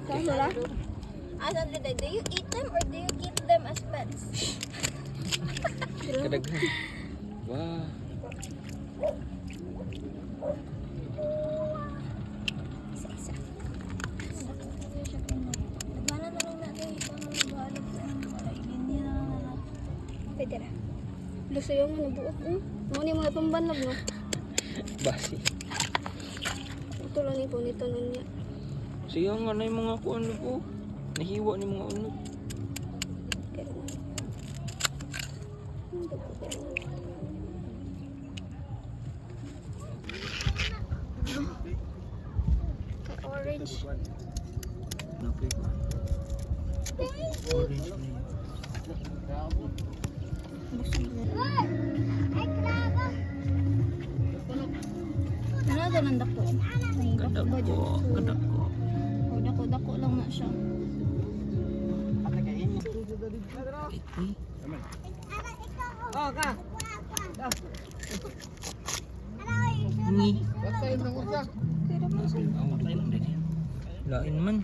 Wala? Asan dito? Do you eat them or do you keep them as pets? Kadaghan. Wow. Isa-isa. Nagbalan na lang natin itong nagbalan sa kainin niya. Pwede na. Luso yung ano buot. Mga ni mga pambanlag no? Basi. Ito lang ito nito nun niya. Siya nga na yung mga kuano po. Nahiwa ni mga unod. Kaya na. Ang dugo ko. Kay orange. Okay. Orange na yun. Ano ito ng dako? Kadak ko. Kadak ko. Dako lang na siya. Ni. Kaya naman siya. Lain man.